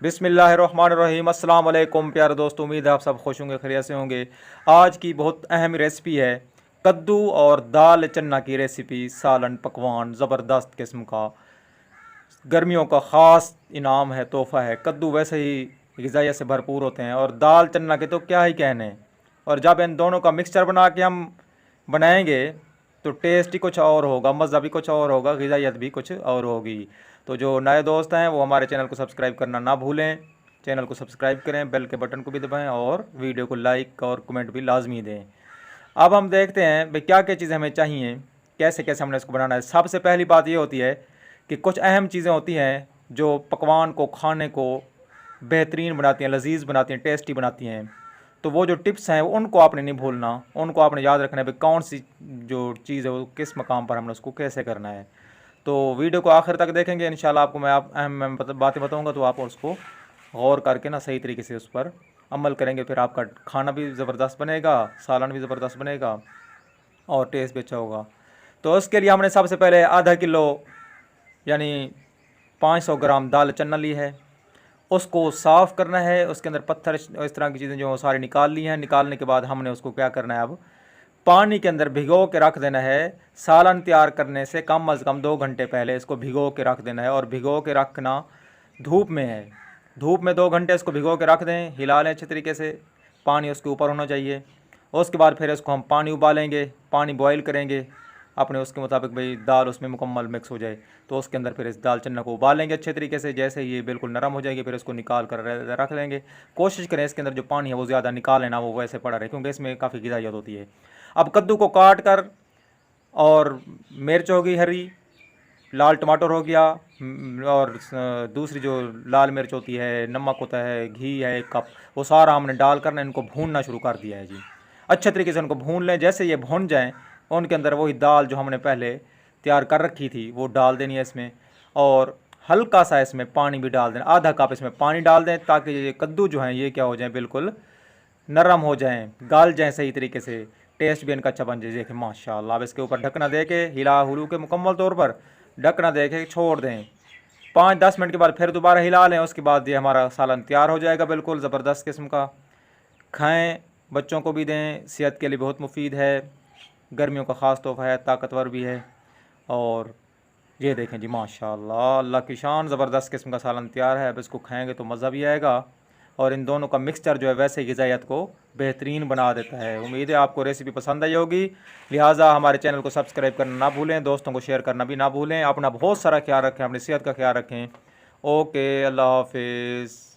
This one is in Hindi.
बिस्मिल्लाहिर्रहमानिर्रहीम। अस्सलाम वालेकुम प्यारे दोस्तों, उम्मीद है आप सब खुश होंगे, खैरियत से होंगे। आज की बहुत अहम रेसिपी है कद्दू और दाल चन्ना की रेसिपी। सालन पकवान ज़बरदस्त किस्म का, गर्मियों का ख़ास इनाम है, तोहफ़ा है। कद्दू वैसे ही ग़िज़ाइयत से भरपूर होते हैं और दाल चन्ना के तो क्या ही कहने। और जब इन दोनों का मिक्सचर बना के हम बनाएंगे तो टेस्ट ही कुछ और होगा, मज़ा भी कुछ और होगा, ग़िज़ाइयत भी कुछ और होगी। तो जो नए दोस्त हैं वो हमारे चैनल को सब्सक्राइब करना ना भूलें। चैनल को सब्सक्राइब करें, बेल के बटन को भी दबाएं और वीडियो को लाइक और कमेंट भी लाजमी दें। अब हम देखते हैं भाई क्या क्या चीज़ें हमें चाहिए, कैसे कैसे हमने इसको बनाना है। सबसे पहली बात ये होती है कि कुछ अहम चीज़ें होती हैं जो पकवान को, खाने को बेहतरीन बनाती हैं, लजीज बनाती हैं, टेस्टी बनाती हैं। तो वो जो टिप्स हैं उनको आपने नहीं भूलना, उनको आपने याद रखना है भाई कौन सी जो चीज़ है वो किस मकाम पर हमने उसको कैसे करना है। तो वीडियो को आखिर तक देखेंगे, इंशाल्लाह आपको मैं अहम बातें बताऊंगा, तो आप उसको गौर करके ना सही तरीके से उस पर अमल करेंगे। फिर आपका खाना भी ज़बरदस्त बनेगा, सालन भी ज़बरदस्त बनेगा और टेस्ट भी अच्छा होगा। तो उसके लिए हमने सबसे पहले आधा किलो यानी 500 ग्राम दाल चना ली है। उसको साफ़ करना है, उसके अंदर पत्थर इस तरह की चीज़ें जो सारी निकाल ली हैं। निकालने के बाद हमने उसको क्या करना है, अब पानी के अंदर भिगो के रख देना है। सालन तैयार करने से कम अज़ कम 2 घंटे पहले इसको भिगो के रख देना है। और भिगो के रखना धूप में है, धूप में 2 घंटे इसको भिगो के रख दें, हिला लें अच्छे तरीके से, पानी उसके ऊपर होना चाहिए। उसके बाद फिर इसको हम पानी उबालेंगे, पानी बॉयल करेंगे अपने उसके मुताबिक, भाई दाल उसमें मुकम्मल मिक्स हो जाए। तो उसके अंदर फिर इस दाल चन्ना को उबालेंगे अच्छे तरीके से। जैसे ये बिल्कुल नरम हो जाएगी फिर इसको निकाल कर रख लेंगे। कोशिश करें इसके अंदर जो पानी है वो ज़्यादा निकालें ना, वो वैसे पड़ा रहे, क्योंकि इसमें काफ़ी ग़िज़ाइयत होती है। अब कद्दू को काट कर, और मिर्च होगी हरी, लाल टमाटर हो गया, और दूसरी जो लाल मिर्च होती है, नमक होता है, घी है 1 कप, वो सारा हमने डाल कर ना इनको भूनना शुरू कर दिया है जी। अच्छे तरीके से इनको भून लें। जैसे ये भून जाएं उनके अंदर वही दाल जो हमने पहले तैयार कर रखी थी वो डाल देनी है इसमें। और हल्का सा इसमें पानी भी डाल देना, आधा कप इसमें पानी डाल दें, ताकि ये कद्दू जो हैं ये क्या हो जाए, बिल्कुल नरम हो जाएं, गल जाएं सही तरीके से, टेस्ट भी इनका अच्छा बन जाए। देखिए माशाल्लाह। अब इसके ऊपर ढकना दे के हिला हुलू के मुकम्मल तौर पर ढकना दे के छोड़ दें। 5-10 मिनट के बाद फिर दोबारा हिला लें। उसके बाद ये हमारा सालन तैयार हो जाएगा, बिल्कुल ज़बरदस्त किस्म का। खाएं, बच्चों को भी दें, सेहत के लिए बहुत मुफीद है, गर्मियों का ख़ास तोहफ़ा है, ताकतवर भी है। और ये देखें जी माशाल्लाह, अल्लाह की शान, ज़बरदस्त किस्म का सालन तैयार है। अब इसको खाएंगे तो मज़ा भी आएगा। और इन दोनों का मिक्सचर जो है वैसे ग़िज़ाइयत को बेहतरीन बना देता है। उम्मीद है आपको रेसिपी पसंद आई होगी, लिहाजा हमारे चैनल को सब्सक्राइब करना ना भूलें, दोस्तों को शेयर करना भी ना भूलें। अपना बहुत सारा ख्याल रखें, अपनी सेहत का ख्याल रखें। ओके, अल्लाह हाफिज़।